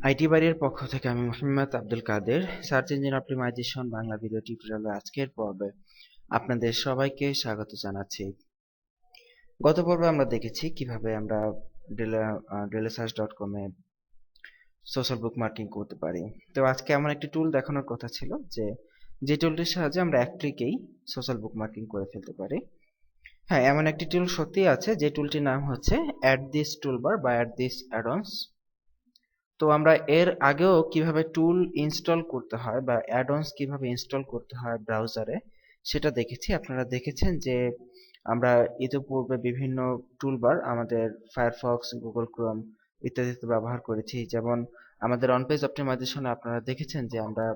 IT বাড়ির পক্ষ থেকে আমি Mohammad Abdul Kader, search engine optimisation Bangla video টিউটোরিয়ালের আজকের পর্বে আপনাদের সবাইকে স্বাগত জানাচ্ছি। গত পর্বে আমরা দেখেছি কিভাবে আমরা ডেলেসার্চ.com এ সোশ্যাল বুকমার্কিং করতে পারি। তো আজকে এমন একটি টুল দেখানোর কথা ছিল যে টুলটির সাহায্যে আমরা এক ক্লিকেই সোশ্যাল বুকমার্কিং করে ফেলতে পারি। হ্যাঁ, এমন একটি টুল সত্যিই আছে, যে টুলটির নাম হচ্ছে অ্যাড দিস টুলবার বা অ্যাড দিস অ্যাডন্স। তো আমরা এর আগেও কিভাবে টুল ইনস্টল করতে হয় বা অ্যাড-অনস কিভাবে ইনস্টল করতে হয় ব্রাউজারে সেটা দেখেছি। আপনারা দেখেছেন যে আমরা ইতিপূর্বে বিভিন্ন টুলবার আমাদের ফায়ারফক্স, গুগল ক্রোম ইত্যাদিতে ব্যবহার করেছি। যেমন আমাদের অন পেজ অপটিমাইজেশনে আপনারা দেখেছেন যে আমরা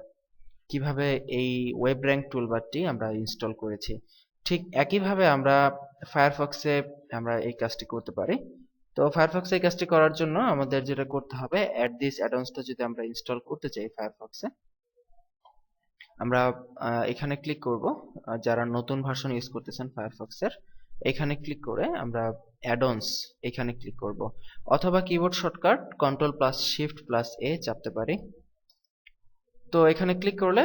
কিভাবে এই ওয়েব র্যাঙ্ক টুলবারটি আমরা ইনস্টল করেছি। ঠিক একইভাবে আমরা ফায়ারফক্সে আমরা এই কাজটি করতে পারি। তো ফায়ারফক্সে এই কাজটি করার জন্য আমাদের যেটা করতে হবে, অ্যাড দিস অ্যাডন্সটা যদি আমরা ইনস্টল করতে চাই ফায়ারফক্সে, আমরা এখানে ক্লিক করব। যারা নতুন ভার্সন ইউজ করতেছেন ফায়ারফক্সের, এখানে ক্লিক করে আমরা অ্যাডন্স এখানে ক্লিক করব, অথবা কিবোর্ড শর্টকাট Ctrl+Shift+A চাপতে পারি। তো এখানে ক্লিক করলে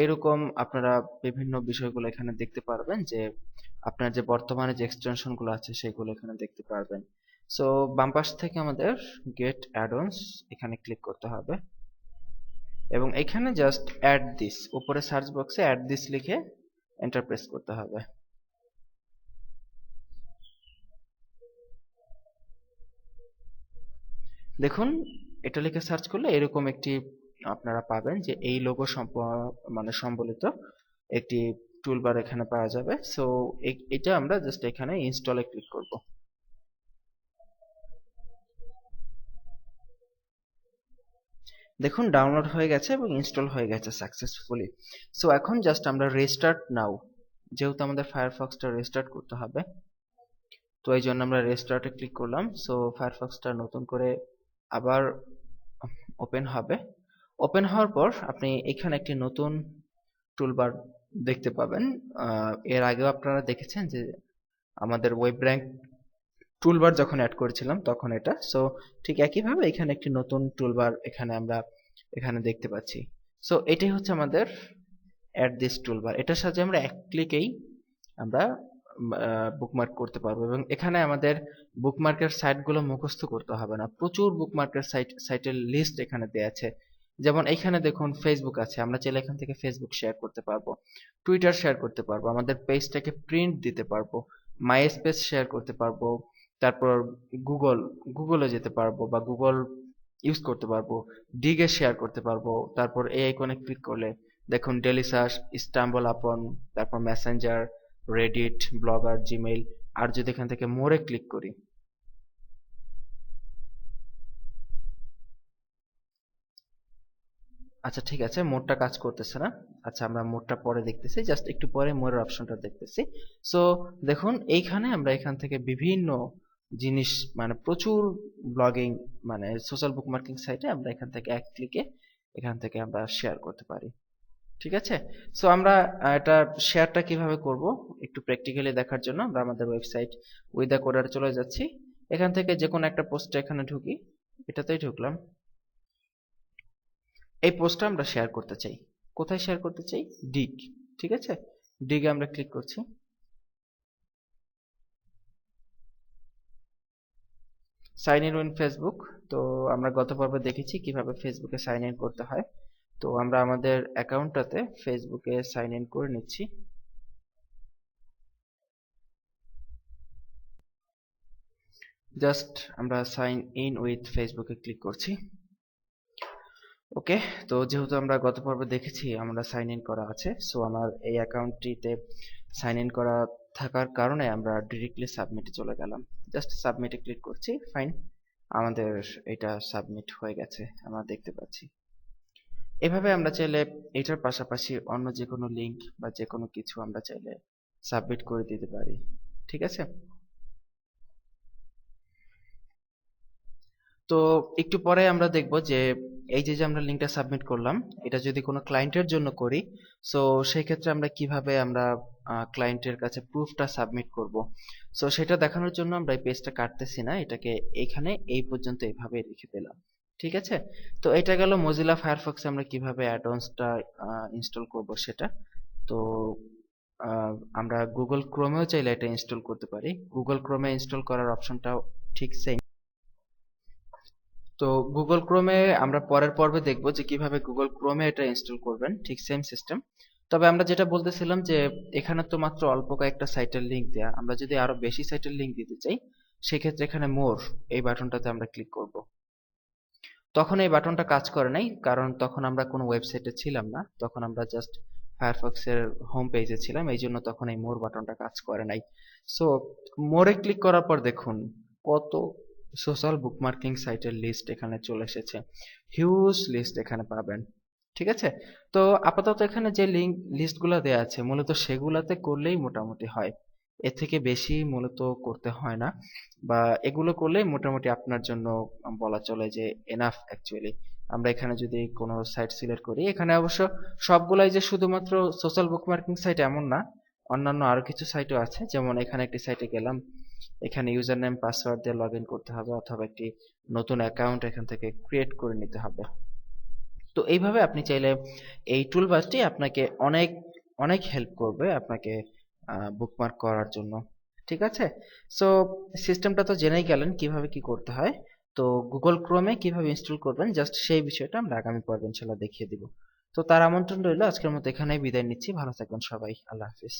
এরকম আপনারা বিভিন্ন বিষয়গুলো এখানে দেখতে পারবেন, যে আপনার যে বর্তমানে যে এক্সটেনশন গুলো আছে সেগুলো এখানে দেখতে পারবেন। সো বাম পাশ থেকে আমাদের গেট অ্যাডন্স এখানে ক্লিক করতে হবে এবং এখানে জাস্ট অ্যাড দিস, উপরে সার্চ বক্সে অ্যাড দিস লিখে এন্টার প্রেস করতে হবে। দেখুন, এটা লিখে সার্চ করলে এরকম একটি আপনারা পাবেন, যে এই লোগো সম্বলিত একটি টুলবার এখানে পাওয়া যাবে। সো এটা আমরা জাস্ট এখানে ইনস্টলে ক্লিক করব। দেখুন, ডাউনলোড হয়ে গেছে এবং ইনস্টল হয়ে গেছে সাকসেসফুলি। সো এখন জাস্ট আমরা রেস্টার্ট নাও, যেহেতু আমাদের ফায়ারফক্সটা রেস্টার্ট করতে হবে, তো এই জন্য আমরা রেস্টার্টে ক্লিক করলাম। সো ফায়ারফক্সটা নতুন করে আবার ওপেন হবে। ওপেন হওয়ার পর আপনি এখানে একটি নতুন টুলবার দেখতে পাবেন। এর আগেও আপনারা দেখেছেন যে আমাদের ওয়েব র্যাঙ্ক টুলবার যখন অ্যাড করেছিলাম তখন এটা। সো ঠিক একইভাবে এখানে একটি নতুন টুলবার আমরা এখানে দেখতে পাচ্ছি। সো এটাই হচ্ছে আমাদের অ্যাড দিস টুলবার। এটার সাহায্যে আমরা এক ক্লিকেই আমরা বুকমার্ক করতে পারবো, এবং এখানে আমাদের বুকমার্কের সাইটগুলো মুখস্থ করতে হবে না। প্রচুর বুকমার্কের সাইটের লিস্ট এখানে দেয়া আছে। যেমন এখানে দেখুন ফেসবুক আছে, আমরা চাইলে এখান থেকে ফেসবুক শেয়ার করতে পারবো, টুইটার শেয়ার করতে পারবো, আমাদের পেজটাকে প্রিন্ট দিতে পারবো, মাইস্পেস শেয়ার করতে পারবো, তারপর গুগলে যেতে পারবো বা গুগল ইউজ করতে পারবো, ডিগে শেয়ার করতে পারবো। তারপর এই আইকনে ক্লিক করলে দেখুন ডেলি সার্চ, স্টাম্বল আপন, তারপর মেসেঞ্জার, রেডিট, ব্লগার, জিমেইল। আর যদি এখান থেকে মোরে ক্লিক করি, আচ্ছা ঠিক আছে, মোডটা কাজ করতেছে না। আচ্ছা, আমরা মোডটা পরে দেখতেছি, জাস্ট একটু পরে মোরের অপশনটা দেখতেছি। সো দেখুন, এইখানে আমরা এখান থেকে বিভিন্ন জিনিস, মানে প্রচুর ব্লগিং, মানে সোশ্যাল বুকমার্কিং সাইটে আমরা এখান থেকে এক ক্লিকে এখান থেকে আমরা শেয়ার করতে পারি। ঠিক আছে। সো আমরা এটা শেয়ারটা কিভাবে করব একটু প্র্যাকটিক্যালি দেখার জন্য আমরা আমাদের ওয়েবসাইট উইদা কোডার চলে যাচ্ছি। এখান থেকে যে কোনো একটা পোস্টে এখানে ঢুকি, এটাতেই ঢুকলাম। এই পোস্টটা আমরা শেয়ার করতে চাই। কোথায় শেয়ার করতে চাই? ডিগ। ঠিক আছে, ডিগে আমরা ক্লিক করছি। Sign in with Facebook. তো আমরা গত পর্বে দেখেছি কিভাবে ফেসবুকে সাইন ইন করতে হয়। তো আমরা আমাদের অ্যাকাউন্টটাতে ফেসবুকে সাইন ইন করে নিচ্ছি। জাস্ট আমরা সাইন ইন উইথ ফেসবুকে ক্লিক করছি। ওকে, তো যেহেতু আমরা গত পর্বে দেখেছি আমরা সাইন ইন করা আছে, সো আমার এই অ্যাকাউন্টটিতে সাইন ইন করা থাকার কারণে আমরা ডিরেক্টলি সাবমিটে চলে গেলাম। জাস্ট সাবমিটে ক্লিক করছি। ফাইন, আমাদের এটা সাবমিট হয়ে গেছে, আমরা দেখতে পাচ্ছি। এভাবে আমরা চাইলে এটার পাশাপাশি অন্য যে কোনো লিঙ্ক বা যে কোনো কিছু আমরা চাইলে সাবমিট করে দিতে পারি। ঠিক আছে। তো একটু পরে আমরা দেখব যে এই যে আমরা লিঙ্কটা সাবমিট করলাম, এটা যদি কোনো ক্লায়েন্টের জন্য করি, সো সেই ক্ষেত্রে আমরা কিভাবে আমরা ক্লায়েন্টের কাছে প্রুফটা সাবমিট করব। সো সেটা দেখানোর জন্য আমরা এই পেজটা কাটতেছি না, এটাকে এখানে এই পর্যন্ত এইভাবে রেখে দিলাম। ঠিক আছে। তো এটা গেল মজিলা ফায়ারফক্সে আমরা কিভাবে অ্যাডভান্সটা ইনস্টল করব সেটা। তো আমরা গুগল ক্রোমেও চাইলে এটা ইনস্টল করতে পারি। গুগল ক্রোমে ইনস্টল করার অপশনটাও ঠিক সেম। তো গুগল ক্রোমে আমরা পরের পর্বে দেখব যে কিভাবে গুগল ক্রোমে এটা ইনস্টল করবেন, ঠিক সেম সিস্টেম। তবে আমরা যেটা বলতেছিলাম যে এখানে তো মাত্র অল্প কয়েকটা সাইটের লিংক দেয়া, আমরা যদি আরো বেশি সাইটের লিংক দিতে চাই সেক্ষেত্রে এখানে মোর এই বাটনটাতে আমরা ক্লিক করব। তখন এই বাটনটা কাজ করে নাই, কারণ তখন আমরা কোনো ওয়েবসাইটে ছিলাম না, তখন আমরা জাস্ট ফায়ারফক্সের হোম পেজে ছিলাম, এই জন্য তখন এই মোর বাটনটা কাজ করে নাই। সো মোরে ক্লিক করার পর দেখুন কত সোশ্যাল বুকমার্কিং সাইটের লিস্ট এখানে চলে এসেছে, হিউজ লিস্ট এখানে পাবেন। ঠিক আছে। তো আপাতত এখানে যে লিঙ্ক লিস্টগুলো দেয়া আছে মূলত সেগুলাতে করলেই মোটামুটি হয়, এর থেকে বেশি মূলত করতে হয় না, বা এগুলো করলেই মোটামুটি আপনার জন্য বলা চলে যে এনাফ অ্যাকচুয়ালি। আমরা এখানে যদি কোনো সাইট সিলেক্ট করি, এখানে অবশ্য সবগুলাই যে শুধুমাত্র সোশ্যাল বুকমার্কিং সাইট এমন না, অন্যান্য আরো কিছু সাইটও আছে। যেমন এখানে একটি সাইটে গেলাম, এখানে ইউজার নেম পাসওয়ার্ড দিয়ে লগ ইন করতে হবে অথবা একটি নতুন অ্যাকাউন্ট এখান থেকে ক্রিয়েট করে নিতে হবে। তো এইভাবে আপনি চাইলে এই টুলবারটি আপনাকে অনেক অনেক হেল্প করবে আপনাকে বুকমার্ক করার জন্য। ঠিক আছে। সো সিস্টেমটা তো জেনেই গেলেন কিভাবে কি করতে হয়। তো গুগল ক্রোমে কিভাবে ইনস্টল করবেন জাস্ট সেই বিষয়টা আমরা আগামী পর্বে ইনশাল্লাহ দেখিয়ে দিব। তো তার আমন্ত্রণ রইল, আজকের মতো এখানেই বিদায় নিচ্ছি। ভালো থাকবেন সবাই, আল্লাহ হাফিজ।